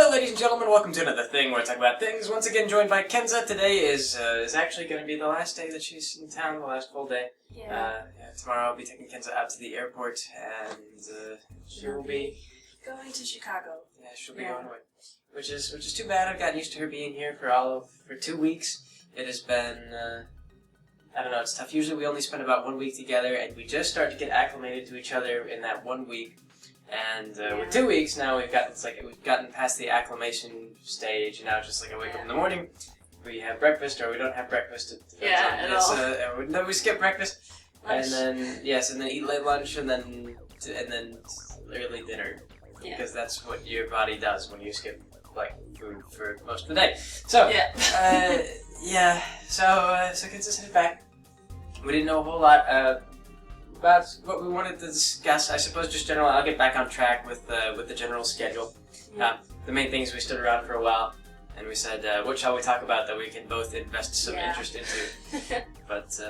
Hello, ladies and gentlemen. Welcome to another thing where I talk about things. Once again, joined by Kenza. Today is actually going to be the last day that she's in town, the last full day. Yeah. Tomorrow I'll be taking Kenza out to the airport, and she will be going to Chicago. Yeah, she'll be going away, which is too bad. I've gotten used to her being here for 2 weeks. It has been I don't know. It's tough. Usually we only spend about 1 week together, and we just start to get acclimated to each other in that 1 week. And with 2 weeks now, we've gotten past the acclimation stage, and now it's just like I wake up in the morning, we have breakfast, or we don't have breakfast. We skip breakfast, lunch. and then eat late lunch, and then early dinner, because that's what your body does when you skip food for most of the day. So so Kenza sent it back. We didn't know a whole lot about what we wanted to discuss. I suppose just general. I'll get back on track with the general schedule. The main thing is we stood around for a while, and we said, what shall we talk about that we can both invest some interest into? But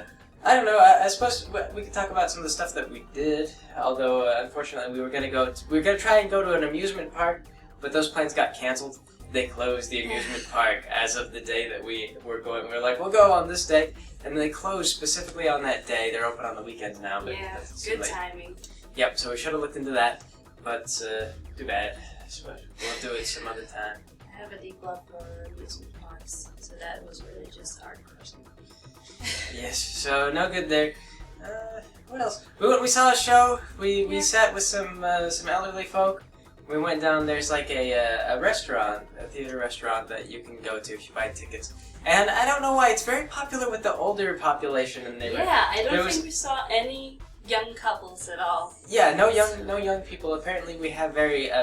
I don't know. I suppose we could talk about some of the stuff that we did. Although unfortunately, we were gonna try and go to an amusement park, but those plans got canceled. They closed the amusement park as of the day that we were going. We were like, we'll go on this day. And they closed specifically on that day. They're open on the weekends now. But good timing. Yep, so we should have looked into that. But too bad. So we'll do it some other time. I have a deep love for amusement parks, so that was really just art person. Yes, so no good there. What else? We saw a show. We sat with some elderly folk. We went down. There's like a restaurant, a theater restaurant that you can go to if you buy tickets. And I don't know why, it's very popular with the older population in the neighborhood. Yeah, I don't think we saw any young couples at all. Yeah, no young people. Apparently we have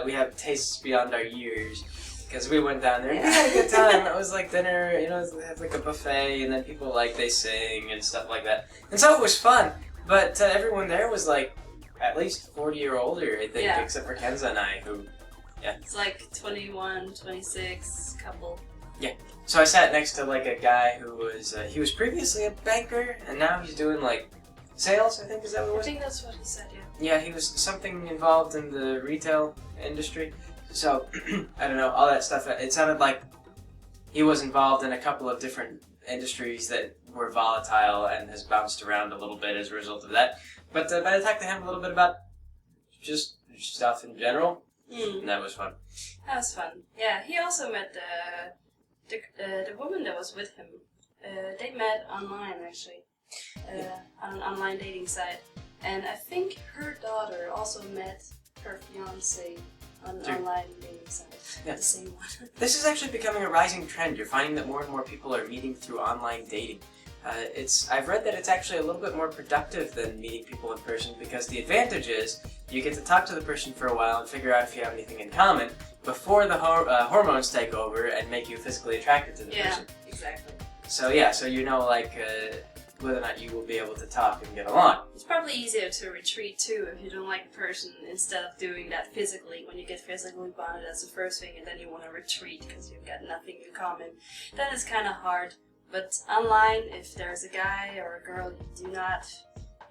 we have tastes beyond our years. Because we went down there and we had a good time. It was like dinner, they have like a buffet, and then people they sing and stuff like that. And so it was fun. But everyone there was like at least 40 or older, I think, except for Kenza and I, who, It's like 21, 26 couple. Yeah. So I sat next to a guy who was he was previously a banker, and now he's doing sales. I think is that what it was? I think that's what he said. Yeah, he was something involved in the retail industry. So I don't know, all that stuff. It sounded like he was involved in a couple of different industries that were volatile and has bounced around a little bit as a result of that. But I talked to him a little bit about just stuff in general, and that was fun. That was fun. Yeah, he also met the woman that was with him. They met online, actually, on an online dating site. And I think her daughter also met her fiancé on an online dating site. Yeah. The same one. This is actually becoming a rising trend. You're finding that more and more people are meeting through online dating. I've read that it's actually a little bit more productive than meeting people in person, because the advantage is you get to talk to the person for a while and figure out if you have anything in common before the hormones take over and make you physically attracted to the person. Yeah, exactly. So whether or not you will be able to talk and get along. It's probably easier to retreat too if you don't like the person, instead of doing that physically. When you get physically bonded, that's the first thing, and then you want to retreat because you've got nothing in common. Then it's kind of hard. But online, if there's a guy or a girl you do not...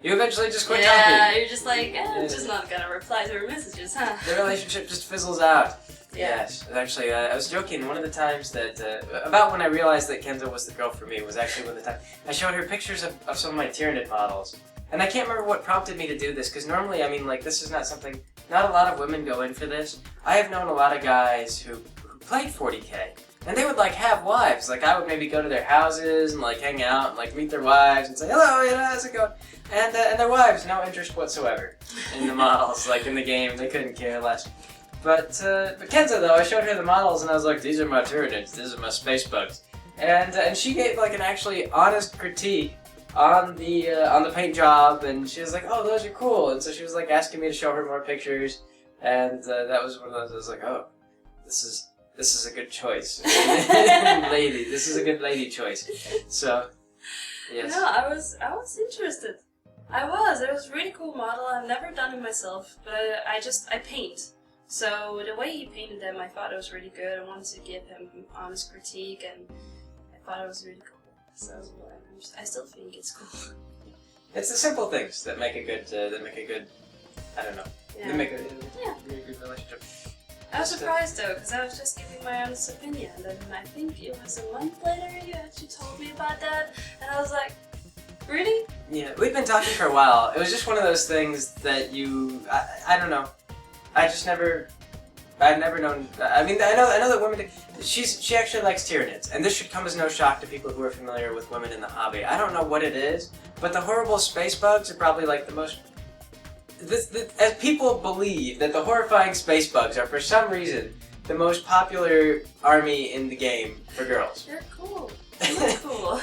You eventually just quit talking. Yeah, you're just like, I'm just not gonna reply to her messages, huh? The relationship just fizzles out. Yeah. Yes. Actually, I was joking. One of the times that... about when I realized that Kenza was the girl for me was actually one of the times I showed her pictures of some of my Tyranid models. And I can't remember what prompted me to do this, because normally, this is not something... Not a lot of women go in for this. I have known a lot of guys who played 40K. And they would have wives. I would maybe go to their houses and hang out and meet their wives and say, hello, how's it going? And their wives, no interest whatsoever in the models, in the game. They couldn't care less. But Kenza, though, I showed her the models and I was like, these are my Tyranids, these are my space bugs. And she gave an actually honest critique on the paint job, and she was like, oh, those are cool. And so she was asking me to show her more pictures, and that was one of those. I was like, oh, this is a good choice. Lady. This is a good lady choice. So, yes. No, I was interested. It was a really cool model. I've never done it myself, but I paint. So the way he painted them, I thought it was really good. I wanted to give him honest critique, and I thought it was really cool. So I still think it's cool. It's the simple things that make a good, I don't know, Yeah. they make a good relationship. I was surprised though, because I was just giving my honest opinion, and I think it was a month later you actually told me about that, and I was like, really? Yeah, we've been talking for a while. It was just one of those things that I don't know. I've never known. I mean, I know that women. She actually likes Tyranids, and this should come as no shock to people who are familiar with women in the hobby. I don't know what it is, but the horrible space bugs are probably like the most. As people believe that the horrifying space bugs are for some reason the most popular army in the game for girls. They're cool. They're cool.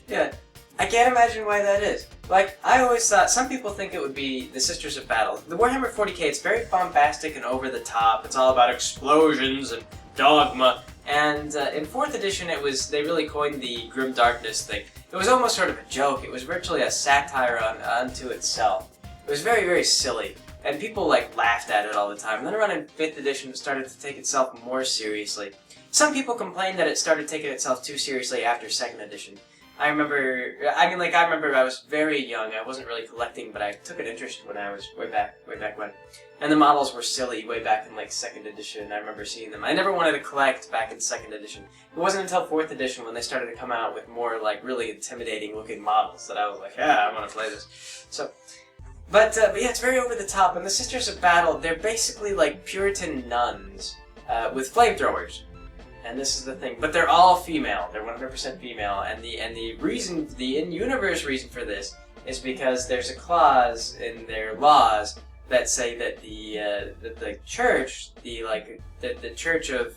Yeah, I can't imagine why that is. Like, I always thought, some people think it would be the Sisters of Battle. The Warhammer 40k, it's very bombastic and over the top. It's all about explosions and dogma. And in 4th edition, they really coined the Grim Darkness thing. It was almost sort of a joke. It was virtually a satire unto itself. It was very, very silly. And people, like, laughed at it all the time. And then around in 5th edition, it started to take itself more seriously. Some people complained that it started taking itself too seriously after 2nd edition. I remember I was very young. I wasn't really collecting, but I took an interest when I was way back when. And the models were silly way back in like 2nd edition. I remember seeing them. I never wanted to collect back in 2nd edition. It wasn't until 4th edition when they started to come out with more like really intimidating looking models that I was like, yeah, I want to play this. So, but yeah, it's very over the top. And the Sisters of Battle, they're basically like Puritan nuns with flamethrowers. And this is the thing, but they're all female. They're 100% female, and the reason, the in-universe reason for this is because there's a clause in their laws that say that the church, the church of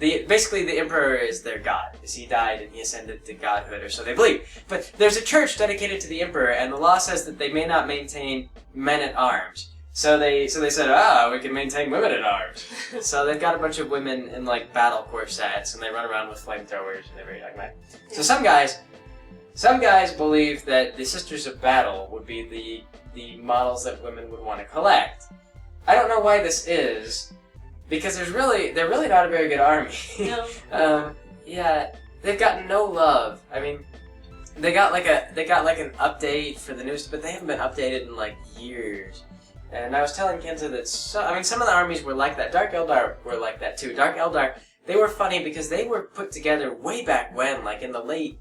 basically the emperor is their god, because he died and he ascended to godhood, or so they believe. But there's a church dedicated to the emperor, and the law says that they may not maintain men-at-arms. So they said, we can maintain women at arms. So they've got a bunch of women in like battle corsets, and they run around with flamethrowers, and they're very dogmatic. So some guys believe that the Sisters of Battle would be the models that women would want to collect. I don't know why this is, because they're really not a very good army. No. Yeah, they've gotten no love. I mean, they got like an update for the newest, but they haven't been updated in like years. And I was telling Kenza that some of the armies were like that. Dark Eldar were like that too. Dark Eldar, they were funny because they were put together way back when, like in the late,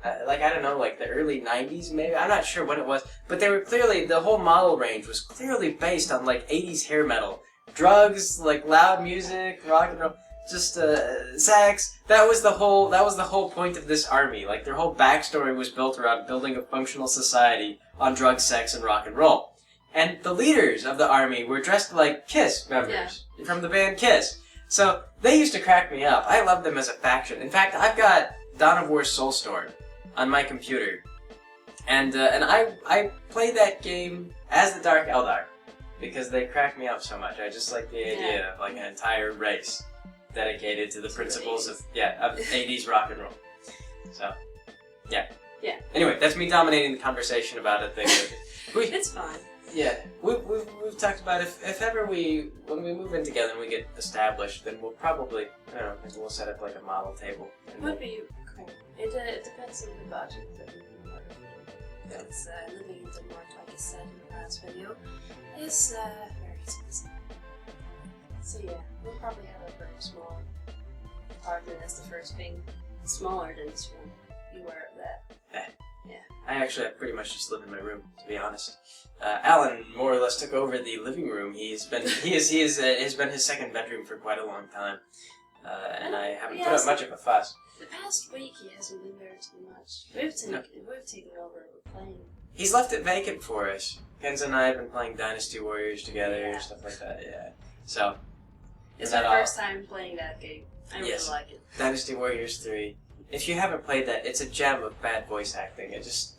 I don't know, like the early 90s maybe? I'm not sure when it was. But they were clearly, the whole model range was clearly based on like 80s hair metal. Drugs, like loud music, rock and roll, just sex. That was the whole point of this army. Like their whole backstory was built around building a functional society on drugs, sex, and rock and roll. And the leaders of the army were dressed like Kiss members from the band Kiss. So they used to crack me up. I loved them as a faction. In fact, I've got Dawn of War's Soulstorm on my computer. And I play that game as the Dark Eldar because they crack me up so much. I just like the idea of like an entire race dedicated to the principles of 80s rock and roll. So, yeah. Yeah. Anyway, that's me dominating the conversation about a thing. It's fine. Yeah, we've talked about if ever when we move in together and we get established, then we'll probably, I don't know, maybe we'll set up like a model table. Would be cool. It depends on the budget that we want. Because living in Denmark, like I said in the last video, is very expensive. So yeah, we'll probably have a very small apartment as the first thing, smaller than this one. Be aware of that. Yeah. I actually pretty much just live in my room, to be honest. Alan more or less took over the living room. He has been his second bedroom for quite a long time, and I haven't put up much of a fuss. The past week he hasn't been there too much. We've taken over playing. He's left it vacant for us. Kenza and I have been playing Dynasty Warriors together, stuff like that. Yeah. So it's my first time playing that game. I really like it. Dynasty Warriors 3. If you haven't played that, it's a gem of bad voice acting. It just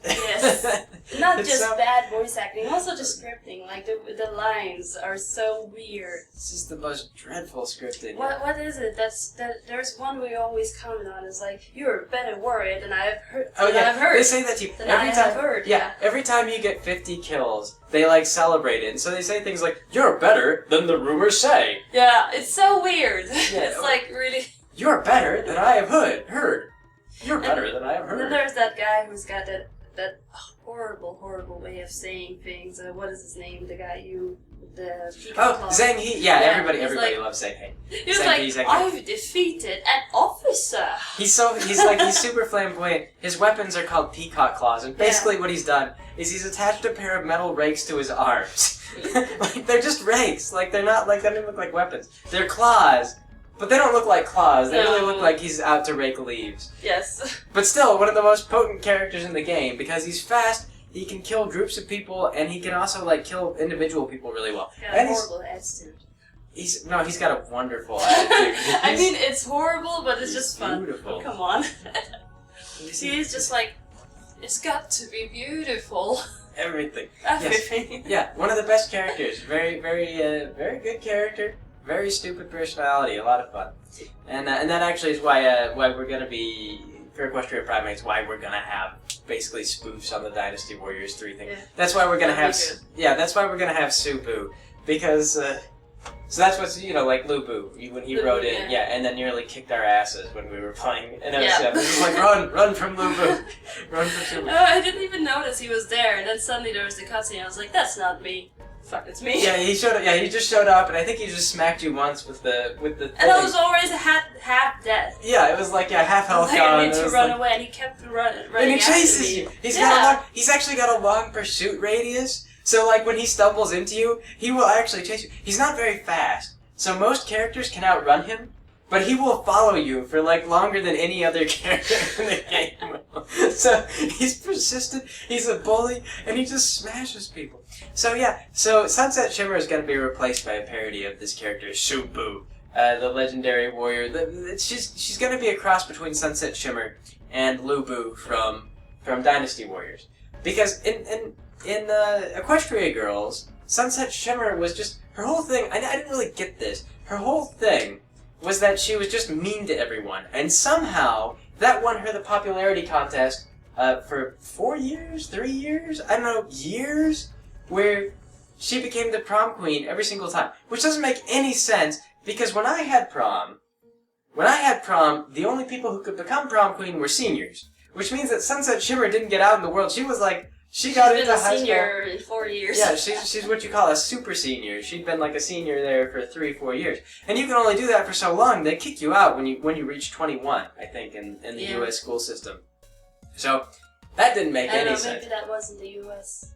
not just bad voice acting, also just scripting. Like the lines are so weird. This is the most dreadful scripting. What is it? There's one we always comment on. It's like, you're a better warrior than I've heard. I've heard. They say that to you every time. Yeah, every time you get 50 kills, they like celebrate it, and so they say things like, "You're better than the rumors say." Yeah, it's so weird. It's like really. You're better than I have heard. You're better than I have heard. And then there's that guy who's got that horrible way of saying things. What is his name? The guy the Oh, Zhang He. Yeah, everybody like, loves Zhang He. He was like, I've defeated an officer. He's super flamboyant. His weapons are called peacock claws, and basically what he's done is he's attached a pair of metal rakes to his arms. Like, they're just rakes. Like, they're not, like, they don't even look like weapons. They're claws, but they don't look like claws. They really look like he's out to rake leaves. Yes. But still, one of the most potent characters in the game, because he's fast, he can kill groups of people, and he can also, like, kill individual people really well. Got a horrible attitude. He's got a wonderful attitude. I mean, it's horrible, but it's just fun. Beautiful. Come on. He's just like, it's got to be beautiful. Everything. Everything. Yes. Yeah, one of the best characters. Very very good character. Very stupid personality. A lot of fun. And that actually is why we're gonna be for Equestria Primates. Why we're gonna have basically spoofs on the Dynasty Warriors 3 thing. Yeah. That's why we're gonna have. That's why we're gonna have Subu, because. So that's what's, like Lubu, when he wrote in, and then nearly kicked our asses when we were playing. And it was like, run from Lubu. Run from Subu. No, I didn't even notice he was there, and then suddenly there was the cutscene, I was like, that's not me. Fuck, it's me. Yeah, he just showed up, and I think he just smacked you once with the And I was already half dead. Yeah, it was like, half health gone. I need to run away, and he kept running and he chases you. He's actually got a long pursuit radius. So, like, when he stumbles into you, he will actually chase you. He's not very fast, so most characters can outrun him, but he will follow you for, like, longer than any other character in the game will. So, he's persistent, he's a bully, and he just smashes people. So, so Sunset Shimmer is going to be replaced by a parody of this character, Subu, the legendary warrior. She's going to be a cross between Sunset Shimmer and Lubu from Dynasty Warriors. Because in Equestria Girls, Sunset Shimmer was just, her whole thing, I didn't really get this, her whole thing was that she was just mean to everyone, and somehow that won her the popularity contest for 4 years, 3 years, I don't know, years, where she became the prom queen every single time, which doesn't make any sense, because when I had prom, the only people who could become prom queen were seniors, which means that Sunset Shimmer didn't get out in the world. She was like, She's got into high school. She's been a senior in 4 years. Yeah, she's what you call a super senior. She'd been like a senior there for 3-4 years, and you can only do that for so long. They kick you out when you reach 21, I think, in the U.S. school system. So that didn't make any sense. Maybe that was in the U.S.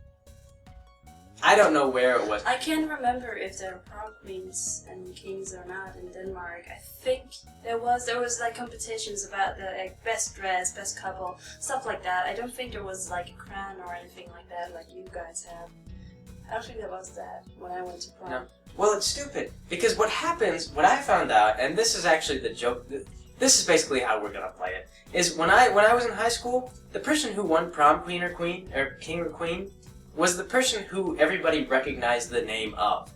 I don't know where it was. I can't remember if there were prom queens and kings or not in Denmark. I think there was like competitions about the best dress, best couple, stuff like that. I don't think there was like a crown or anything like that like you guys have. I don't think there was that when I went to prom. No. Well, it's stupid because what I found out, and this is actually the joke. This is basically how we're gonna play it. Is when I was in high school, the person who won prom queen or king or queen was the person who everybody recognized the name of.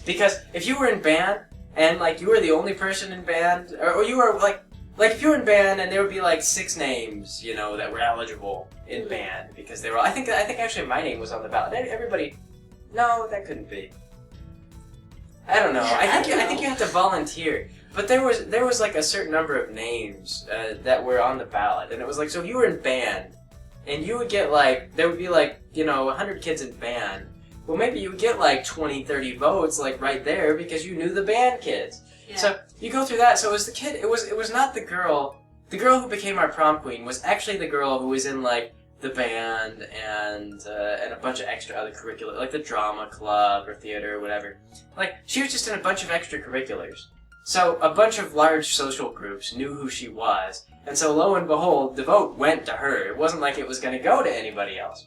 Because if you were in band, and like you were the only person in band, or you were like if you were in band and there would be like 6 names, that were eligible in band, because they were all, I think actually my name was on the ballot. Everybody, no, that couldn't be. I don't know. I think you have to volunteer. But there was like a certain number of names that were on the ballot, and it was like, so if you were in band, and you would get there would be 100 kids in band. Well, maybe you would get 20, 30 votes right there because you knew the band kids. Yeah. So you go through that. So it was the kid. It was not the girl. The girl who became our prom queen was actually the girl who was in the band and a bunch of extra other curricular, like the drama club or theater or whatever. She was just in a bunch of extracurriculars. So a bunch of large social groups knew who she was. And so, lo and behold, the vote went to her. It wasn't like it was going to go to anybody else.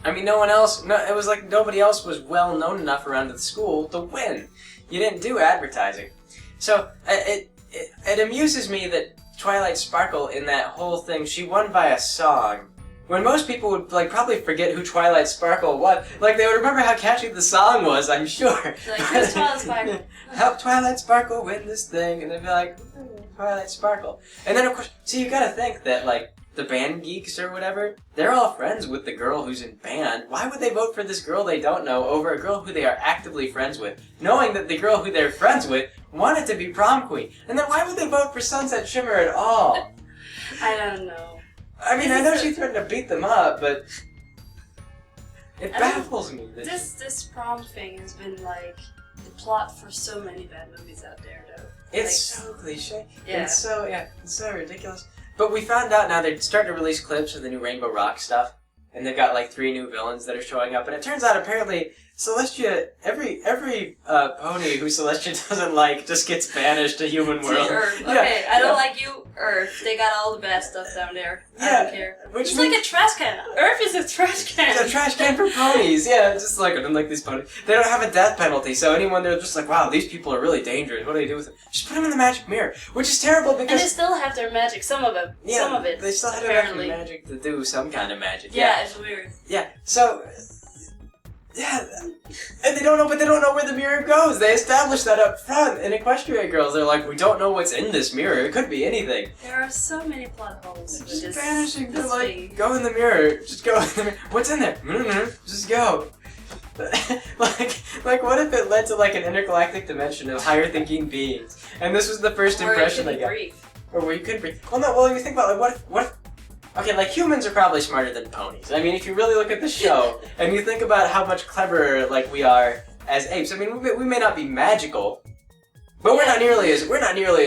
I mean, it was like nobody else was well known enough around the school to win. You didn't do advertising. So, it amuses me that Twilight Sparkle, in that whole thing, she won by a song. When most people would probably forget who Twilight Sparkle was. They would remember how catchy the song was, I'm sure. Who's Twilight Sparkle? Help Twilight Sparkle win this thing. And they'd be like, Twilight Sparkle. And then, of course, you gotta think that, the band geeks or whatever, they're all friends with the girl who's in band. Why would they vote for this girl they don't know over a girl who they are actively friends with, knowing that the girl who they're friends with wanted to be prom queen? And then why would they vote for Sunset Shimmer at all? I don't know. I mean, I know she threatened to beat them up, but It baffles me. This prom thing has been like the plot for so many bad movies out there, though. It's so cliche. Yeah. It's so ridiculous. But we found out now they're starting to release clips of the new Rainbow Rock stuff, and they've got like 3 new villains that are showing up, and it turns out apparently Celestia, every pony who Celestia doesn't like just gets banished to human world. To Earth. Okay, I don't like you, Earth. They got all the bad stuff down there. I don't care. It's like a trash can. Earth is a trash can. It's a trash can for ponies. Yeah, just like I don't like these ponies. They don't have a death penalty, so anyone they're just like, wow, these people are really dangerous. What do they do with them? Just put them in the magic mirror, which is terrible because and they still have their magic. Some of them. Yeah, some of it. They still have enough magic to do some kind of magic. Yeah, it's weird. Yeah, so. Yeah, and they don't know where the mirror goes. They established that up front in Equestria Girls. They're like, we don't know what's in this mirror. It could be anything. There are so many plot holes. Just vanishing. They're like, go in the mirror. Just go in the mirror. What's in there? Just go. like, what if it led to like an intergalactic dimension of higher thinking beings? And this was the first impression they got. Or where you could breathe. Well, no. Well, you think about like, what if okay, like humans are probably smarter than ponies. I mean, if you really look at the show and you think about how much cleverer like we are as apes. I mean, we may not be magical, but we're not nearly as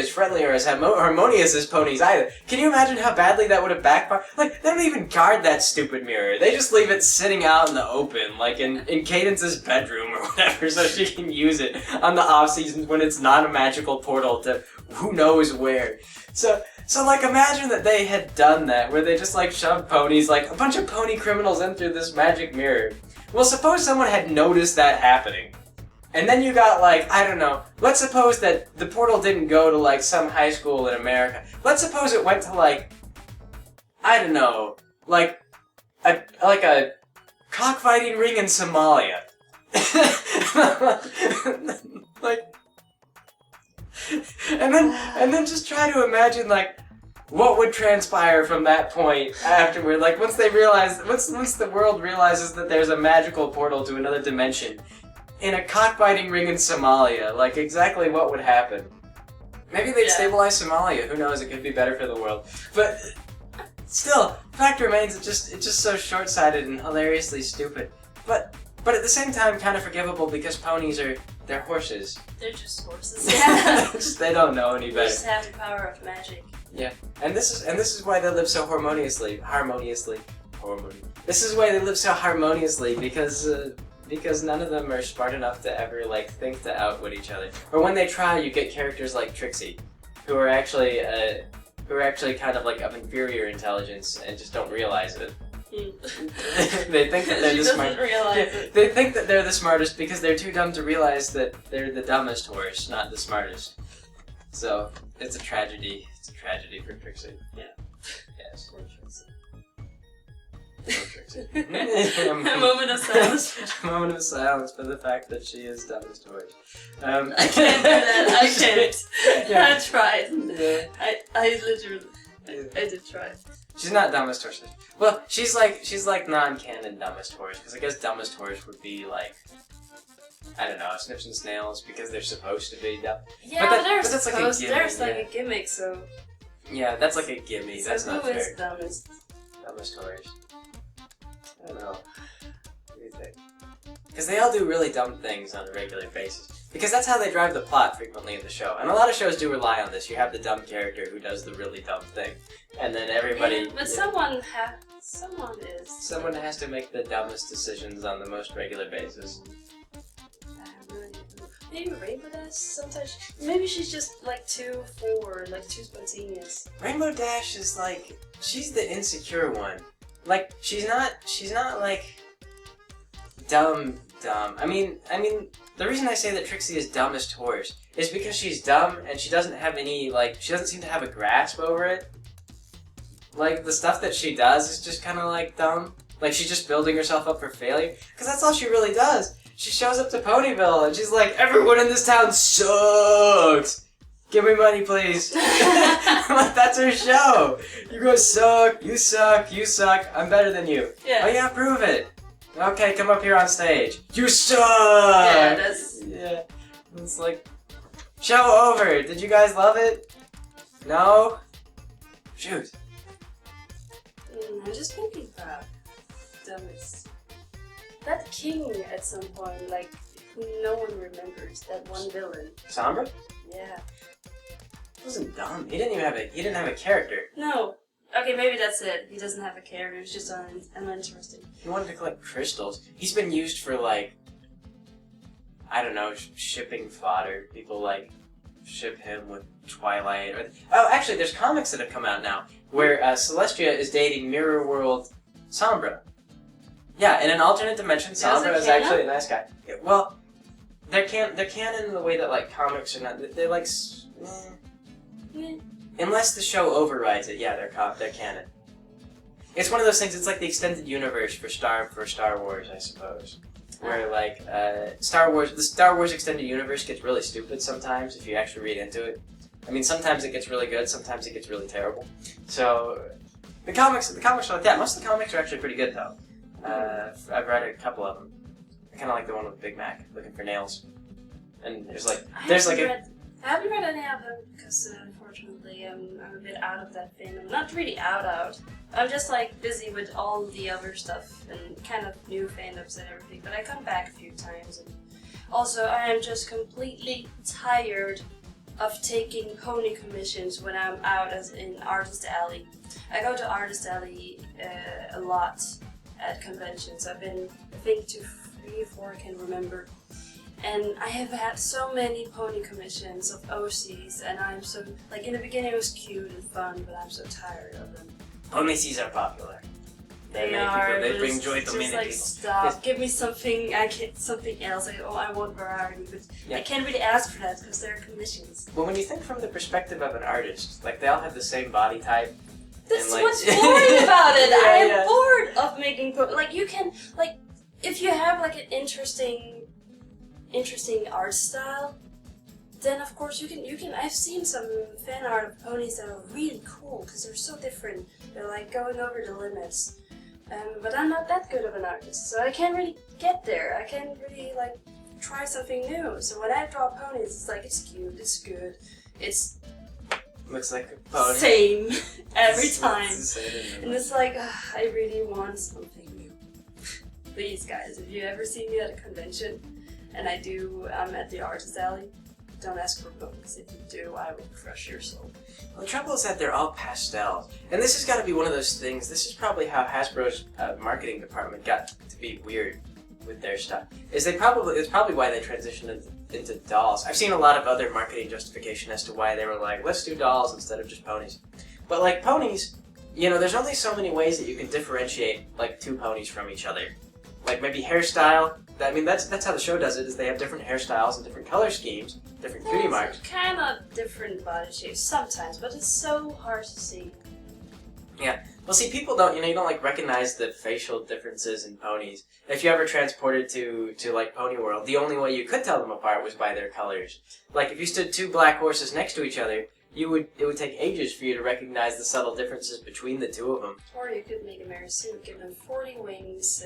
friendly or as harmonious as ponies either. Can you imagine how badly that would have backfired? Like, they don't even guard that stupid mirror. They just leave it sitting out in the open, like in Cadence's bedroom or whatever, so she can use it on the off seasons when it's not a magical portal to who knows where. So like, imagine that they had done that, where they just like shoved ponies, like a bunch of pony criminals in through this magic mirror. Well, suppose someone had noticed that happening. And then you got like, I don't know, let's suppose that the portal didn't go to like some high school in America. Let's suppose it went to like, I don't know, like a cockfighting ring in Somalia. Like, and then just try to imagine like what would transpire from that point afterward. Like once the world realizes that there's a magical portal to another dimension in a cockfighting ring in Somalia, like exactly what would happen? Maybe they'd stabilize Somalia. Who knows? It could be better for the world. But still, the fact remains, it's just so short-sighted and hilariously stupid. But at the same time, kind of forgivable because ponies they're horses. They're just horses. Yeah. They don't know any better. They just have the power of magic. Yeah, and this is why they live so harmoniously. This is why they live so harmoniously because none of them are smart enough to ever like think to outwit each other. Or when they try, you get characters like Trixie, who are actually kind of like of inferior intelligence and just don't realize it. They think that they're the smartest. They think that they're the smartest because they're too dumb to realize that they're the dumbest horse, not the smartest. So it's a tragedy. It's a tragedy for Trixie. Yeah. Yes. Poor Trixie. Poor Trixie. A moment of silence. A moment of silence for the fact that she is dumbest horse. I can't do that. I can't. Yeah. I tried. Yeah. I literally. I did try. She's not dumbest horse. Well, she's like non-canon dumbest horse, because I guess dumbest horse would be like, I don't know, Snips and Snails, because they're supposed to be dumb. Yeah, but that's like a gimmick. There's like a gimmick, so. Yeah, that's like a gimme. So that's not fair. Who is dumbest? Dumbest horse. I don't know. What do you think? Because they all do really dumb things on a regular basis. Because that's how they drive the plot frequently in the show. And a lot of shows do rely on this. You have the dumb character who does the really dumb thing. And then everybody... Yeah, but someone has to make the dumbest decisions on the most regular basis. Maybe Rainbow Dash sometimes. Maybe she's just like too forward, like too spontaneous. Rainbow Dash is like... She's the insecure one. Like, she's not like... dumb. I mean, the reason I say that Trixie is dumbest horse is because she's dumb and she doesn't have any, like, she doesn't seem to have a grasp over it. Like, the stuff that she does is just kind of, like, dumb. Like, she's just building herself up for failure. Because that's all she really does. She shows up to Ponyville and she's like, everyone in this town sucks! Give me money, please. Like, that's her show. You guys suck, you suck, I'm better than you. Yeah. Oh yeah, prove it. Okay, come up here on stage. You suck! Yeah, that's... Yeah. It's like... Show over! Did you guys love it? No? Shoot. I'm just thinking about dumbest. that king at some point, like, who no one remembers, that one villain. Sombra? Yeah. He wasn't dumb. He didn't have a character. No. Okay, maybe that's it. He doesn't have a character. It's just uninteresting. He wanted to collect crystals. He's been used for, like, I don't know, shipping fodder. People, like, ship him with Twilight. Oh, actually, there's comics that have come out now where Celestia is dating Mirror World Sombra. Yeah, in an alternate dimension, Sombra is actually a nice guy. Yeah, well, they're canon in the way that, like, comics are not. They're like. Unless the show overrides it, yeah, they're canon. It's one of those things. It's like the extended universe for Star Wars, I suppose. Where like the Star Wars extended universe gets really stupid sometimes if you actually read into it. I mean, sometimes it gets really good, sometimes it gets really terrible. So the comics are like that. Most of the comics are actually pretty good though. I've read a couple of them. I kind of like the one with Big Mac looking for nails. And I haven't read any of them because unfortunately I'm a bit out of that fandom. Not really out. I'm just like busy with all the other stuff and kind of new fandoms and everything. But I come back a few times. And also, I am just completely tired of taking pony commissions when I'm out as in Artist Alley. I go to Artist Alley a lot at conventions. I've been, I think, to 3 or 4, I can remember. And I have had so many pony commissions of OCs, and I'm so, like, in the beginning it was cute and fun, but I'm so tired of them. Ponies are popular. They bring joy to many people. Stop. Give me something, I get something else. I want variety, but I can't really ask for that because they're commissions. Well, when you think from the perspective of an artist, like, they all have the same body type. That's what's boring about it. I am bored of making, like, you can, like, if you have, like, an interesting art style, then of course you can. I've seen some fan art of ponies that are really cool because they're so different. They're like going over the limits. But I'm not that good of an artist, so I can't really get there. I can't really like try something new. So when I draw ponies, it's like it's cute, it's good, it's looks like a pony. Same every time, and it's like I really want something new. Please, guys, if you ever see me at a convention. And I'm at the Artist Alley. Don't ask for books. If you do, I will crush your soul. Well, the trouble is that they're all pastels. And this has got to be one of those things. This is probably how Hasbro's marketing department got to be weird with their stuff. It's probably why they transitioned into dolls. I've seen a lot of other marketing justification as to why they were like, let's do dolls instead of just ponies. But like ponies, you know, there's only so many ways that you can differentiate like 2 ponies from each other. Like maybe hairstyle. I mean, that's how the show does it. Is they have different hairstyles and different color schemes, different cutie marks. Kind of different body shapes sometimes, but it's so hard to see. Yeah. Well, see, people don't. You don't like recognize the facial differences in ponies. If you ever transported to like Pony World, the only way you could tell them apart was by their colors. Like if you stood 2 black horses next to each other, it would take ages for you to recognize the subtle differences between the 2 of them. Or you could make a Mary Sue, give them 40 wings,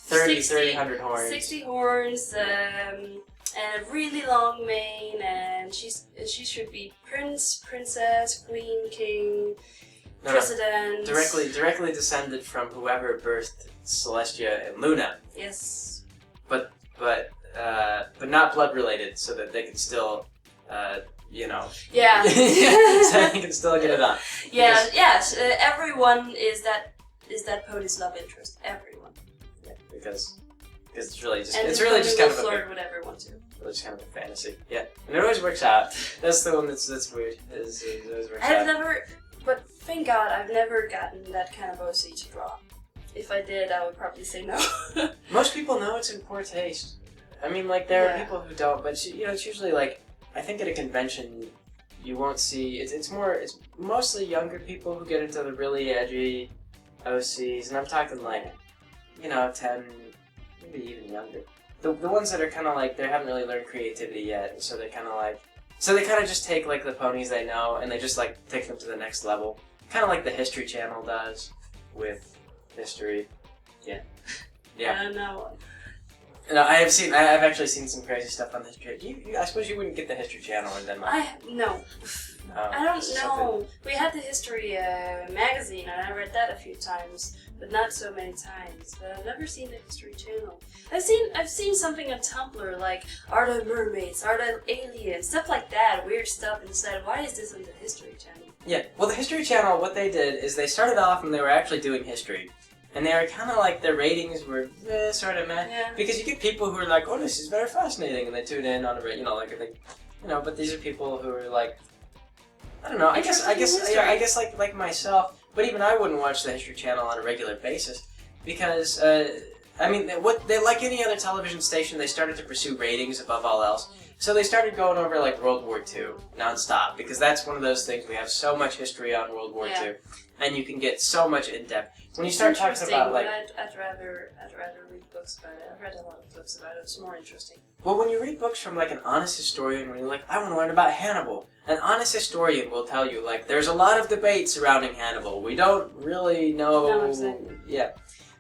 100 horns. 60 horns, and a really long mane, and she should be prince, princess, queen, king, president. Directly descended from whoever birthed Celestia and Luna. Yes. But not blood related, so that they can still. Yeah. So you can still get it on. Yeah, yes. Everyone is that pony's love interest. Everyone. Yeah, because it's really just kind of flirt with everyone too. It's kind of a fantasy. Yeah, and it always works out. That's the one that's weird. It always works out. But thank God, I've never gotten that kind of OC to draw. If I did, I would probably say no. Most people know it's in poor taste. I mean, like there are people who don't, but it's usually like. I think at a convention, you won't see. It's mostly younger people who get into the really edgy OCs, and I'm talking like, 10, maybe even younger. The ones that are kind of like they haven't really learned creativity yet, and so they kind of just take like the ponies they know and they just like take them to the next level, kind of like the History Channel does with history. Yeah. No. No, I've actually seen some crazy stuff on History. I suppose you wouldn't get the History Channel in Denmark. No. I don't know. We had the history magazine, and I read that a few times, but not so many times. But I've never seen the History Channel. I've seen something on Tumblr like, are there mermaids? Are there aliens? Stuff like that, weird stuff. Instead, why is this on the History Channel? Yeah, well, the History Channel, what they did is they started off and they were actually doing history. And they were kind of like, their ratings were sort of meh. Yeah. Because you get people who are like, oh, this is very fascinating, and they tune in on a, but these are people who are like, I don't know, I guess like myself, but even I wouldn't watch the History Channel on a regular basis, because, they like any other television station, they started to pursue ratings above all else. So they started going over like World War II nonstop, because that's one of those things, we have so much history on World War II, and you can get so much in depth. When you start talking about like, I'd rather read books about it. I've read a lot of books about it. It's more interesting. Well, when you read books from like an honest historian, when you're like, I want to learn about Hannibal, an honest historian will tell you like, there's a lot of debate surrounding Hannibal. We don't really know. No, exactly. Yeah.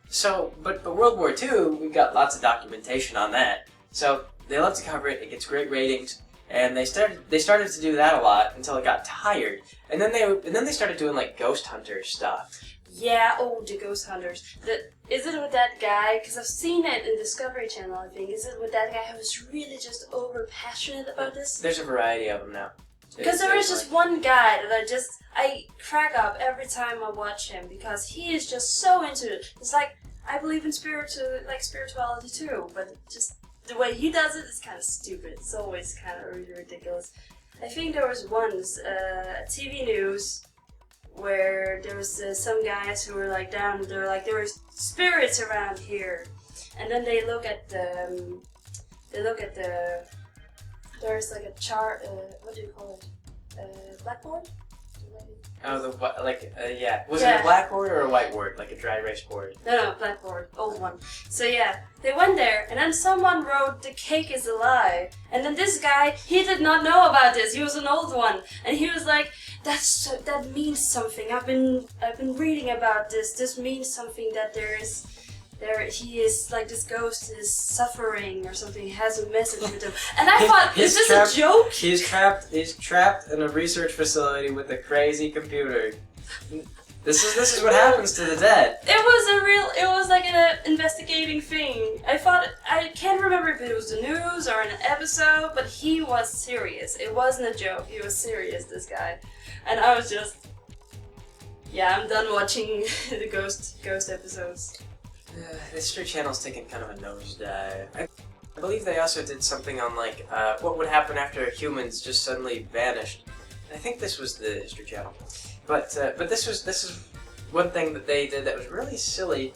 So, but World War II, we've got lots of documentation on that. So they love to cover it. It gets great ratings. And they started to do that a lot until it got tired, and then they started doing like ghost hunter stuff. Yeah, the ghost hunters. Is it with that guy? Because I've seen it in Discovery Channel. I think is it with that guy who's really just over passionate about this? There's a variety of them now. Because there is just one guy that I crack up every time I watch him because he is just so into it. It's like I believe in spirituality too, but just. The way he does it is kind of stupid. It's always kind of really ridiculous. I think there was once TV news where there was some guys who were like down. They're like there were spirits around here, and then they look at the. There's like a chart. What do you call it? Blackboard. Oh, Was it a blackboard or a whiteboard, like a dry erase board? No, blackboard, old one. So yeah, they went there, and then someone wrote, "The cake is a lie." And then this guy, he did not know about this. He was an old one, and he was like, "That means something. I've been reading about this. This means something that he is like this ghost is suffering or something. He has a message with him." And I thought, is this a joke? He's trapped in a research facility with a crazy computer. This is what happens to the dead. It was like an investigating thing. I can't remember if it was the news or an episode, but he was serious. It wasn't a joke. He was serious, this guy. And I was just, I'm done watching the ghost episodes. The History Channel's taken kind of a nosedive. I believe they also did something on like what would happen after humans just suddenly vanished. I think this was the History Channel, but this is one thing that they did that was really silly,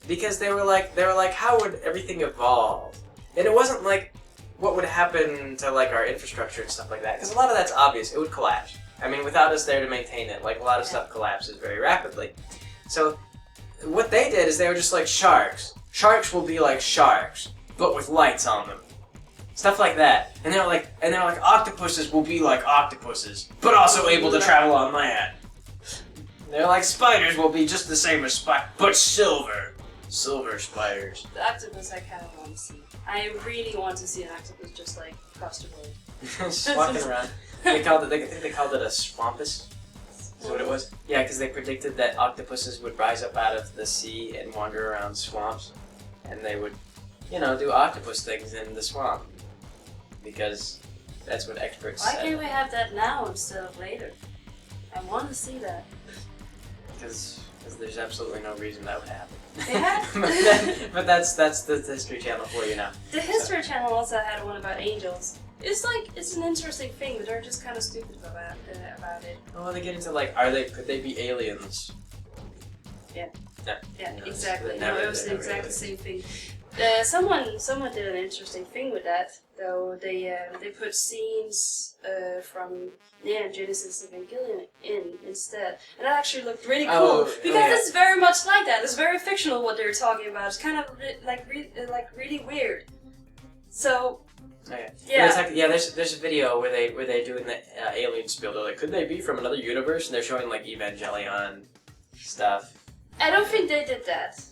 because they were like how would everything evolve, and it wasn't like what would happen to like our infrastructure and stuff like that, because a lot of that's obvious. It would collapse. I mean, without us there to maintain it, like a lot of stuff collapses very rapidly. So. What they did is they were just like sharks. Sharks will be like sharks, but with lights on them. Stuff like that. And they're like octopuses will be like octopuses, but also able to travel on land. They're like spiders will be just the same as spiders, but silver. Silver spiders. The octopus I kind of want to see. I really want to see an octopus just like across the road. Just walking around. I think they called it a swampus. Is what it was? Yeah, because they predicted that octopuses would rise up out of the sea and wander around swamps, and they would, do octopus things in the swamp, because that's what experts said. Why can't we have that now instead of later? I want to see that. Because there's absolutely no reason that would happen. Yeah. but that's the History Channel for you now. The History Channel also had one about angels. It's an interesting thing, but they're just kind of stupid about it. Well, they get into like, could they be aliens? Yeah. No. Yeah, No, exactly. never, It was never exactly the aliens. same thing. Someone did an interesting thing with that, though. They put scenes from Genesis Evangelion in instead, and that actually looked really cool because it's very much like that. It's very fictional what they're talking about. It's kind of like really weird. So. Okay. Yeah. There's a video where they're doing the alien spiel. They're like, could they be from another universe? And they're showing like Evangelion stuff. I don't think they did that.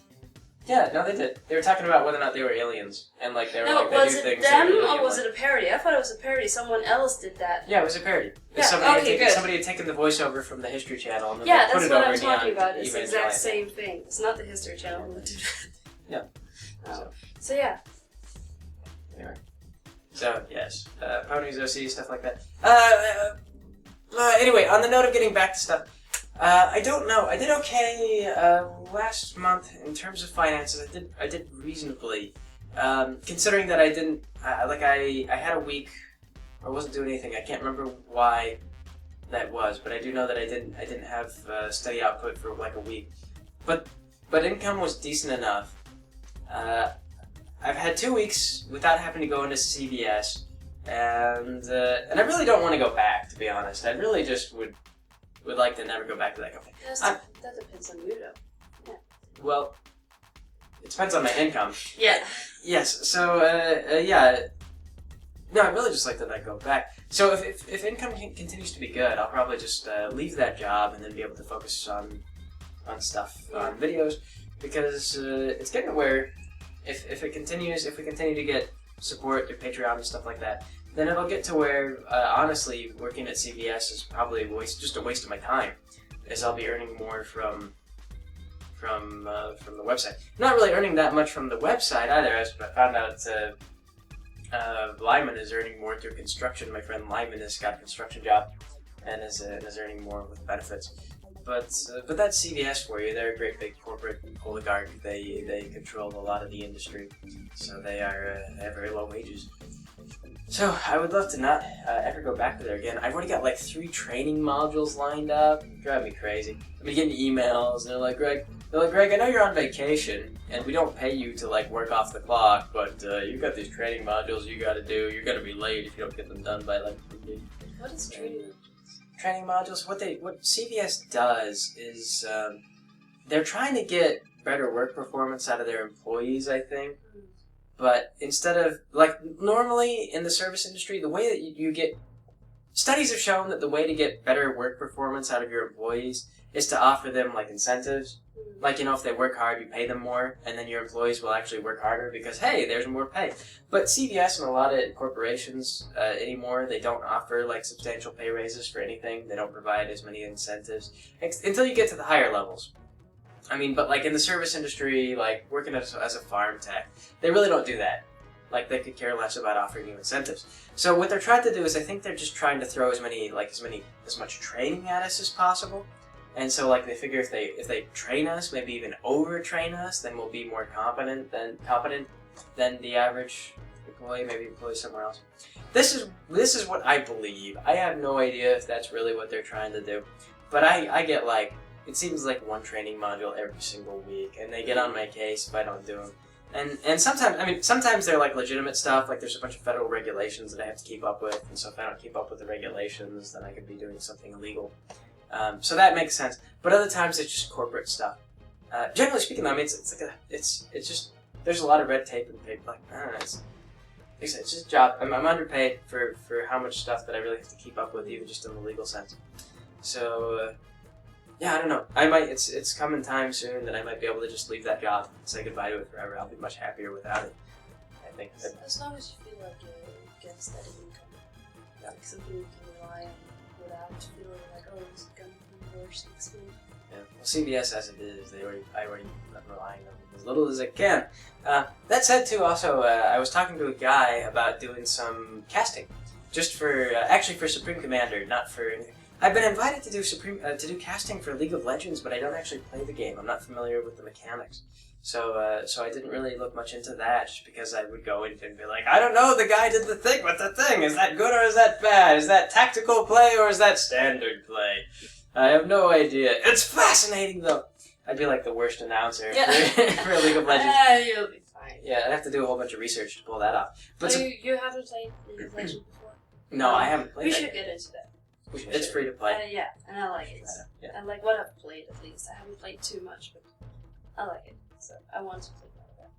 Yeah, no, they did. They were talking about whether or not they were aliens, and like they were No, like they was do it things. them that are or was it a parody? I thought it was a parody. Someone else did that. Yeah, it was a parody. Yeah, Somebody had taken the voiceover from the History Channel and then Yeah, they put that's it what over I'm talking about. It's the Evangelion. exact same thing. It's not the History Channel who did that. Yeah. So yeah. Anyway. So, yes. Ponies, OC, stuff like that. Anyway, on the note of getting back to stuff, I don't know. I did okay last month in terms of finances. I did reasonably, considering that I didn't I had a week where I wasn't doing anything. I can't remember why that was, but I do know that I didn't have steady output for like a week. But income was decent enough. I've had 2 weeks without having to go into CVS, and I really don't want to go back, to be honest. I really just would like to never go back to that company. That depends on you, though. Yeah. Well, it depends on my income. Yeah. Yes. So yeah. No, I'd really just like to not go back. So if income continues to be good, I'll probably just leave that job and then be able to focus on stuff, on videos, because it's getting to where if we continue to get support through Patreon and stuff like that, then it'll get to where honestly working at CVS is probably just a waste of my time, as I'll be earning more from the website. Not really earning that much from the website either, as I found out. Lyman is earning more through construction. My friend Lyman has got a construction job and is earning more with benefits. But that's CVS for you. They're a great big corporate oligarch. They control a lot of the industry, so they have very low wages. So I would love to not ever go back to there again. I've already got like 3 training modules lined up. Drive me crazy. I've been getting emails and they're like, Greg, I know you're on vacation and we don't pay you to like work off the clock, but you've got these training modules you got to do. You're gonna be late if you don't get them done by like 3 days. What is training? Training modules. What CVS does is they're trying to get better work performance out of their employees, I think. But instead of, like, normally in the service industry, the way that you get... Studies have shown that the way to get better work performance out of your employees is to offer them, like, incentives. Like, you know, if they work hard, you pay them more, and then your employees will actually work harder because, hey, there's more pay. But CVS and a lot of corporations anymore, they don't offer, like, substantial pay raises for anything. They don't provide as many incentives until you get to the higher levels. I mean, but like in the service industry, like working as a farm tech, they really don't do that. Like they could care less about offering you incentives. So what they're trying to do is I think they're just trying to throw as much training at us as possible. And so like they figure if they train us, maybe even overtrain us, then we'll be more competent than the average employee, maybe employee somewhere else. This is what I believe. I have no idea if that's really what they're trying to do. But I get like, it seems like 1 training module every single week, and they get on my case if I don't do them. And sometimes they're like legitimate stuff, like there's a bunch of federal regulations that I have to keep up with, and so if I don't keep up with the regulations, then I could be doing something illegal. So that makes sense. But other times it's just corporate stuff. Generally speaking, I mean, it's just there's a lot of red tape and paper. Like I don't know, it's just a job. I'm underpaid for how much stuff that I really have to keep up with, even just in the legal sense. So. Yeah, I don't know. It's coming time soon that I might be able to just leave that job and say goodbye to it forever. I'll be much happier without it, I think. As long as you feel like you get a steady income. Yeah. Like something you can rely on without feeling like, oh, this is going to be worse next month. Yeah. Well, CVS as it is, I already am relying on them as little as I can. That said, too, also, I was talking to a guy about doing some casting. Just for, actually for Supreme Commander, not for anything. I've been invited to do casting for League of Legends, but I don't actually play the game. I'm not familiar with the mechanics, so I didn't really look much into that. Just because I would go in and be like, I don't know, the guy did the thing. What's the thing? Is that good or is that bad? Is that tactical play or is that standard play? I have no idea. It's fascinating though. I'd be like the worst announcer for League of Legends. You'll be fine. Yeah, I'd have to do a whole bunch of research to pull that off. But you haven't played League of Legends before? No, I haven't played. We should get into that. It's free to play. Yeah, and I like it. Yeah. I like what I've played, at least. I haven't played too much, but I like it. So I want to play more of that.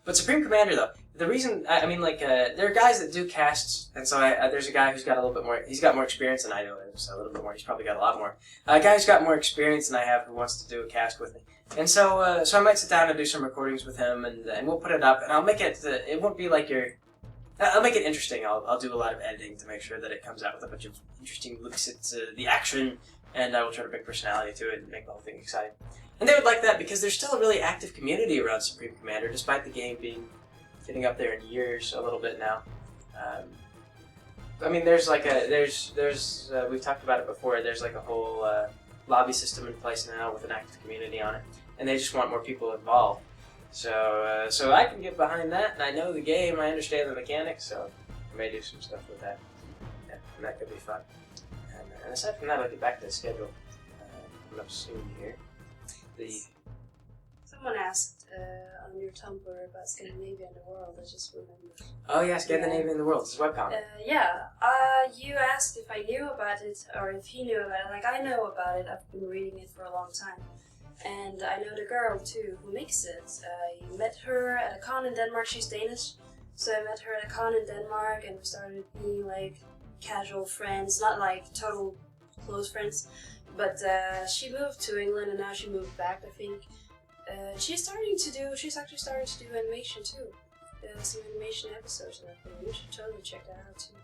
But Supreme Commander, though, the reason, there are guys that do casts, and so there's a guy who's got a little bit more, he's got more experience than I do, so a little bit more, he's probably got a lot more. A guy who's got more experience than I have who wants to do a cast with me. And so I might sit down and do some recordings with him, and we'll put it up, and I'll make it, it won't be like I'll make it interesting. I'll do a lot of editing to make sure that it comes out with a bunch of interesting looks at the action, and I will try to bring personality to it and make the whole thing exciting. And they would like that because there's still a really active community around Supreme Commander, despite the game getting up there in years a little bit now. There's like we've talked about it before. There's like a whole lobby system in place now with an active community on it, and they just want more people involved. So I can get behind that, and I know the game, I understand the mechanics, so I may do some stuff with that, and that could be fun. And aside from that, I'll get back to the schedule coming up soon here. Someone asked on your Tumblr about Scandinavia and the world. I just remembered. Oh yeah, Scandinavia and the world. It's a webcomic. You asked if I knew about it or if he knew about it. Like, I know about it. I've been reading it for a long time, and I know the girl too who makes it. I met her at a con in Denmark. She's Danish, so I met her at a con in Denmark, and we started being like casual friends, not like total close friends. But she moved to England, and now she moved back, I think. She's actually starting to do animation too. Some animation episodes and everything. You should totally check that out too.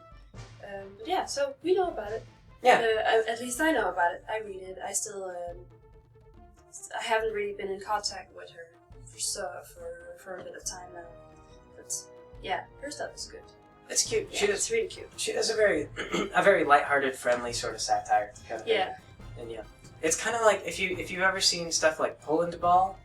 But yeah, so we know about it. Yeah. At least I know about it. I read it. I still, I haven't really been in contact with her for a bit of time now. But yeah, her stuff is good. It's cute. Yeah, it's really cute. She does a very lighthearted, friendly sort of satire kind of thing. Yeah. And yeah, it's kind of like if you've ever seen stuff like Poland Ball,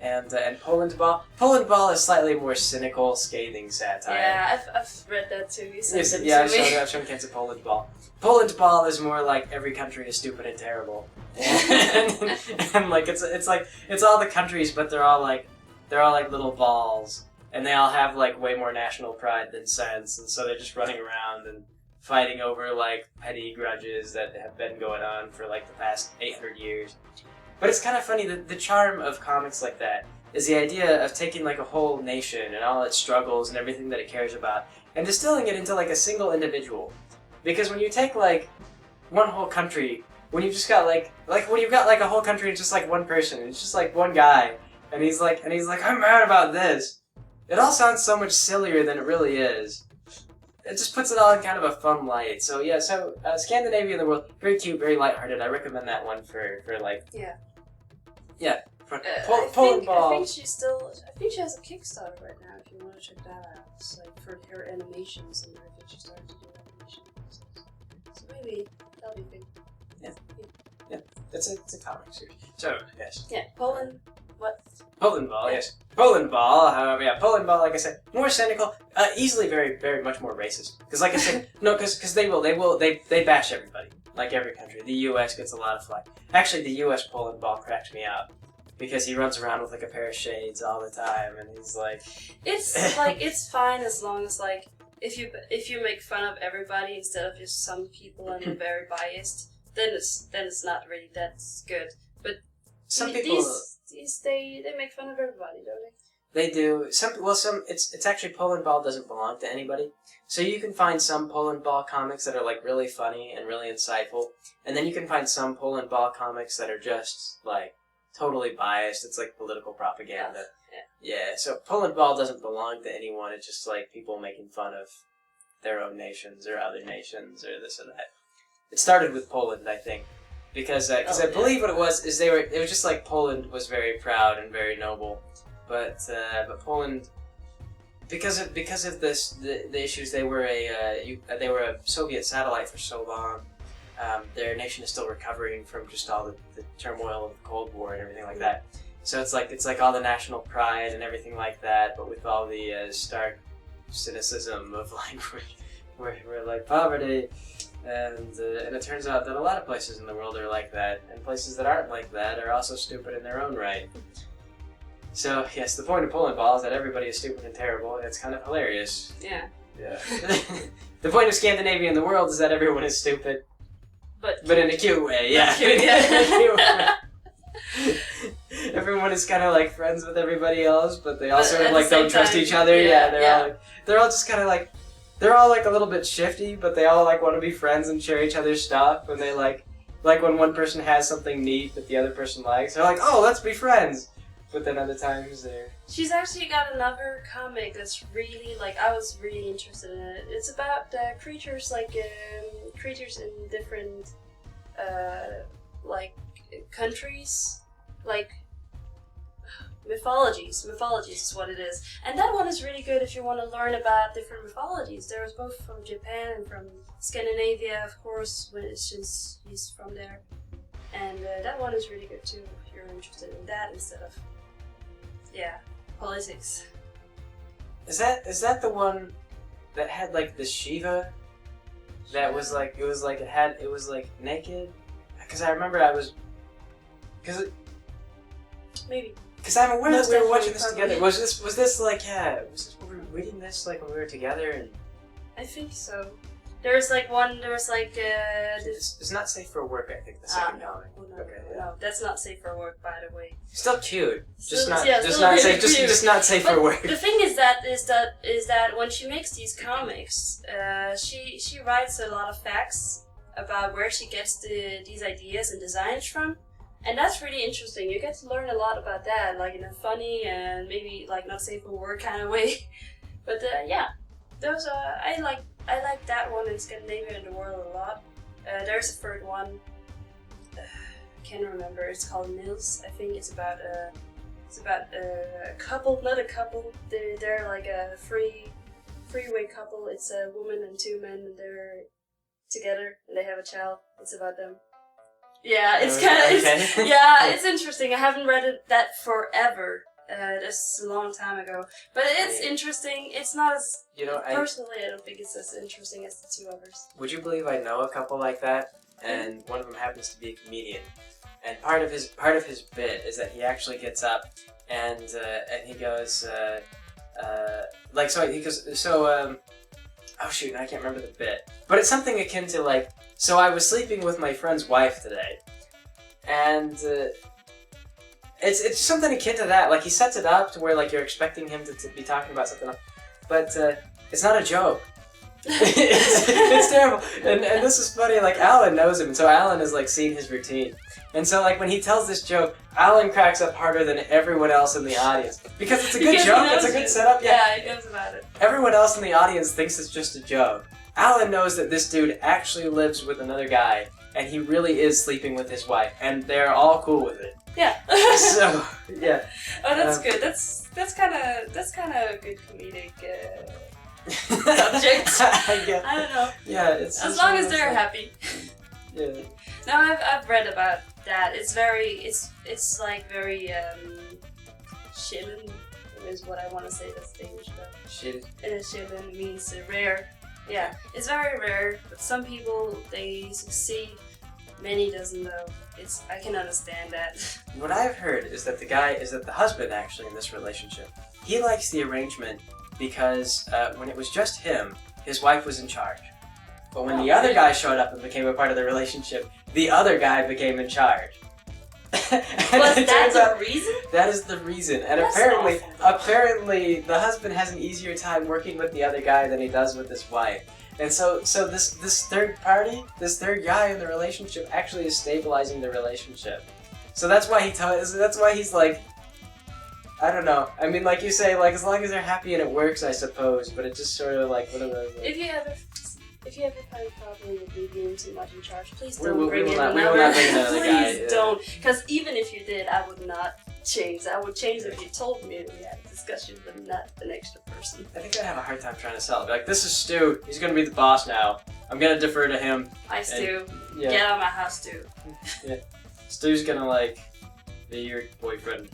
and Poland Ball is slightly more cynical, scathing satire. Yeah, I've read that too. You sent it yeah, to me. I've shown Kenza Poland Ball. Poland Ball is more like every country is stupid and terrible, and like it's all the countries, but they're all like little balls, and they all have like way more national pride than sense, and so they're just running around and fighting over like petty grudges that have been going on for like the past 800 years. But it's kind of funny that the charm of comics like that is the idea of taking like a whole nation and all its struggles and everything that it cares about and distilling it into like a single individual. Because when you take like one whole country, when you've just got like when you've got like a whole country and just like one person, it's just like one guy, and he's like I'm mad about this. It all sounds so much sillier than it really is. It just puts it all in kind of a fun light. So yeah, Scandinavia and the world, very cute, very lighthearted. I recommend that one for like Poland Ball. I think she has a Kickstarter right now. If you want to check that out, it's like for her animations, and I think she started to do animations. So maybe that'll be big. Yeah. It's a comic series. So yes. Yeah, Poland. What? Poland Ball, yes. Poland Ball, however, yeah, Poland Ball, like I said, more cynical, easily very, very much more racist. Because like I said, because they bash everybody, like every country. The U.S. gets a lot of flack. Actually, the U.S. Poland Ball cracks me out. Because he runs around with like a pair of shades all the time, and he's like... It's like, it's fine as long as like, if you make fun of everybody instead of just some people and you're very biased, then it's not really that good. But some people... They make fun of everybody, don't they? They do. It's actually Poland Ball doesn't belong to anybody. So you can find some Poland Ball comics that are like really funny and really insightful, and then you can find some Poland Ball comics that are just like totally biased. It's like political propaganda. Yeah. So Poland Ball doesn't belong to anyone. It's just like people making fun of their own nations or other nations or this or that. It started with Poland, I think. Because I believe what it was is it was just like Poland was very proud and very noble, but Poland, because of the issues, they were a Soviet satellite for so long. Their nation is still recovering from just all the turmoil of the Cold War and everything like that. So it's like all the national pride and everything like that, but with all the stark cynicism of like we're like poverty. And it turns out that a lot of places in the world are like that, and places that aren't like that are also stupid in their own right. So, yes, the point of Poland Ball is that everybody is stupid and terrible, and it's kind of hilarious. Yeah. The point of Scandinavia and the world is that everyone is stupid. But in a cute way, yeah. Cute, yeah. everyone is kind of like friends with everybody else, but they all But sort of at like the same don't trust time, each other. yeah, Yeah, they're all just kind of like, they're all like a little bit shifty, but they all like want to be friends and share each other's stuff. And they like when one person has something neat that the other person likes, they're like, oh, let's be friends. But then other times they're... She's actually got another comic that's really, like, I was really interested in it. It's about creatures, like, creatures in different, like, countries. Like, mythologies. Mythologies is what it is. And that one is really good if you want to learn about different mythologies. There's both from Japan and from Scandinavia, of course, since he's from there. And that one is really good too if you're interested in that instead of, yeah, politics. Is that the one that had like the Shiva? That was like it was like naked. Because I remember Maybe. Because I'm aware that we were watching this Probably. together. Was this like were we reading this like when we were together? And I think so. There's like one. There's like it's not safe for work. I think the second comic. No, Okay, yeah. no, that's not safe for work, by the way. Still cute. Just Still- not yeah, just still not really safe. cute. Just not safe for But work. the thing is that when she makes these comics, she writes a lot of facts about where she gets these ideas and designs from, and that's really interesting. You get to learn a lot about that, like in a funny and maybe like not safe for work kind of way. But yeah, those I like that one in Scandinavia and the world a lot. There's a third one. I can't remember. It's called Nils. I think it's about a couple, not a couple. They're like a freeway couple. It's a woman and two men, and they're together and they have a child. It's about them. Yeah, it's kind of Okay. yeah, it's interesting. I haven't read that forever. That's a long time ago, but it's interesting. It's not as personally. I don't think it's as interesting as the two others. Would you believe I know a couple like that, and one of them happens to be a comedian, and part of his bit is that he actually gets up and he goes oh shoot, I can't remember the bit, but it's something akin to like, so I was sleeping with my friend's wife today, and it's something akin to that. Like he sets it up to where like you're expecting him to be talking about something else, but it's not a joke. it's terrible, and this is funny. Like Alan knows him, and so Alan has like seen his routine, and so like when he tells this joke, Alan cracks up harder than everyone else in the audience because it's a good joke. It's a good setup. Yeah, he knows about it. Everyone else in the audience thinks it's just a joke. Alan knows that this dude actually lives with another guy, and he really is sleeping with his wife, and they're all cool with it. Yeah. So yeah. Oh, that's good. That's kind of good comedic. Subject. Yeah. I don't know. Yeah, it's as long as they're happy. Yeah. No, I've read about that. It's like very chillen is what I want to say. That's the English word. Chillen means rare. Yeah, it's very rare. But some people they succeed. Many doesn't though. I can understand that. What I've heard is that the husband actually in this relationship, he likes the arrangement because when it was just him, his wife was in charge. But when the other guy showed up and became a part of the relationship, the other guy became in charge. Was that the reason? That is the reason. And That's apparently the husband has an easier time working with the other guy than he does with his wife. And so this third party, this third guy in the relationship actually is stabilizing the relationship. So that's why he's like, I don't know. I mean, like you say, like as long as they're happy and it works, I suppose. But it's just sort of like one of those. Like, if you ever find a problem with me being too much in charge, please we don't will bring in not another. bring another guy. Please don't, because even if you did, I would not change. I would change if you told me we had a discussion, but not an extra person. I think I'd have a hard time trying to sell it. Like, this is Stu. He's gonna be the boss now. I'm gonna defer to him. Hi, Stu. Yeah. Get out of my house, Stu. Yeah. Stu's gonna like be your boyfriend.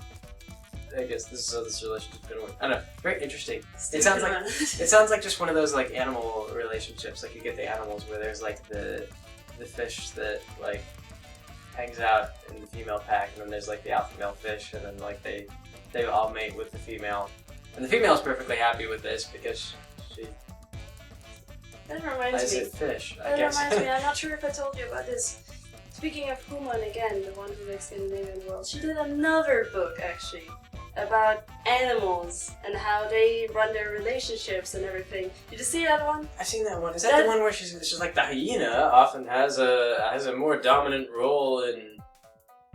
I guess this is how this relationship's gonna work. I don't know. Very interesting. It sounds like just one of those like animal relationships. Like you get the animals where there's like the fish that like hangs out in the female pack, and then there's like the alpha male fish, and then like they all mate with the female, and the female's perfectly happy with this because she. That reminds me. Fish. I That guess. reminds me. I'm not sure if I told you about this. speaking of Human again, the one who makes Scandinavian World, she did another book actually about animals and how they run their relationships and everything. Did you see that one? I've seen that one. Is that the one where she's like the hyena often has a more dominant role in?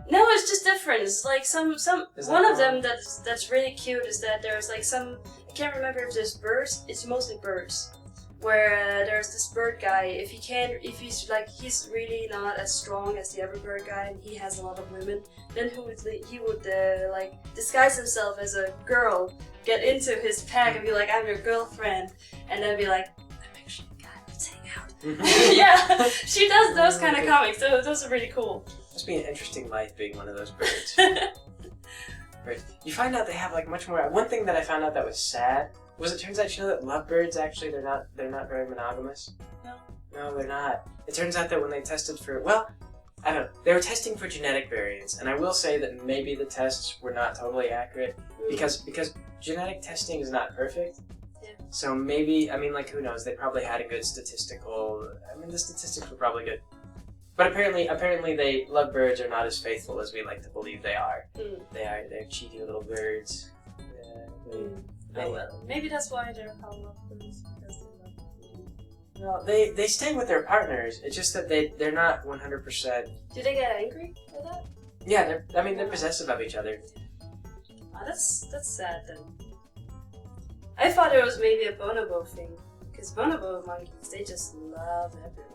No, it's just different. It's like one of them that's really cute is that there's like I can't remember if there's birds. It's mostly birds. Where there's this bird guy, if he's really not as strong as the other bird guy and he has a lot of women, then he would like disguise himself as a girl, get into his pack and be like, I'm your girlfriend, and then be like, I'm actually a guy, let's hang out. Yeah, she does those kind of comics, so those are really cool. Must be an interesting life being one of those birds. Birds. You find out they have like much more. One thing that I found out that was sad was it turns out that lovebirds actually they're not very monogamous. No, they're not. It turns out that when they tested for I don't know, they were testing for genetic variants, and I will say that maybe the tests were not totally accurate because genetic testing is not perfect. Yeah. So maybe like who knows? They probably had a good statistical. The statistics were probably good. But apparently, lovebirds are not as faithful as we like to believe they are. They're cheeky little birds. Oh well, maybe that's why they're called lovebirds, because they love you. No, they stay with their partners. It's just that they're not 100%. Do they get angry with that? Yeah, they're possessive of each other. Oh, that's sad then. I thought it was maybe a bonobo thing, because bonobo monkeys they just love everyone.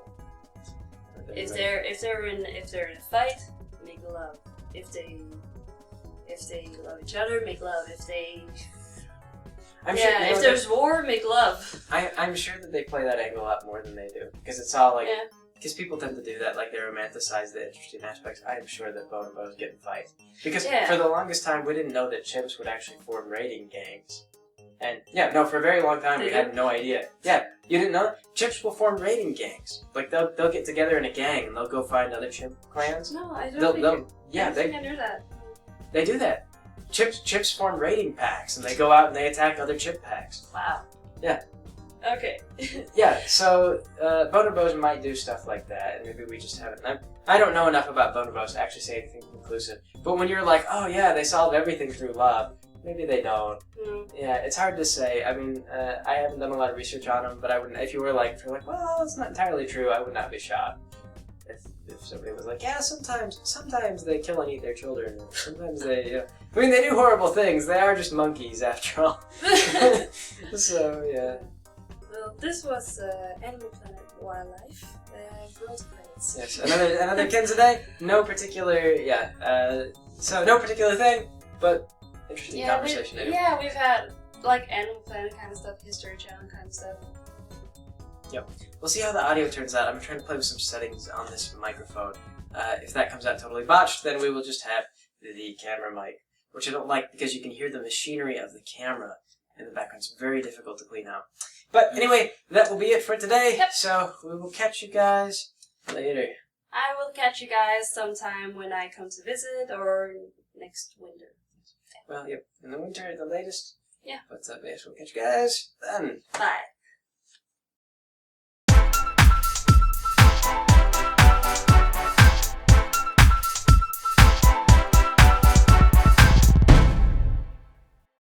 If they're in a fight, make love. If they love each other, make love. If there's war, make love. I'm sure that they play that angle a lot more than they do. Because it's all like... Because people tend to do that, like they romanticize the interesting aspects. I am sure that bonobos get in fights. Because for the longest time, we didn't know that chimps would actually form raiding gangs. And for a very long time, we had no idea. Yeah, you didn't know? Chimps will form raiding gangs. Like, they'll get together in a gang and they'll go find other chimp clans. No, I don't think I knew that. They do that. Chimps form raiding packs, and they go out and they attack other chimp packs. Wow. Yeah. Okay. Yeah, so bonobos might do stuff like that, and maybe we just haven't. I don't know enough about bonobos to actually say anything conclusive. But when you're like, oh yeah, they solve everything through love, maybe they don't. Yeah, it's hard to say. I haven't done a lot of research on them, but I wouldn't. If you were like, well, it's not entirely true, I would not be shocked. If somebody was like, yeah, sometimes they kill and eat their children. Sometimes they, they do horrible things. They are just monkeys, after all. So, yeah. Well, this was Animal Planet Wildlife. World credits. Yes, another Kenza day. No particular, so no particular thing, but interesting conversation. We've had like Animal Planet kind of stuff, History Channel kind of stuff. Yep. We'll see how the audio turns out. I'm trying to play with some settings on this microphone. If that comes out totally botched, then we will just have the camera mic, which I don't like because you can hear the machinery of the camera in the background. It's very difficult to clean out. But anyway, that will be it for today. Yep. So we will catch you guys later. I will catch you guys sometime when I come to visit or next winter. Well, yep. In the winter at the latest. Yeah. What's up, guys? We'll catch you guys then. Bye.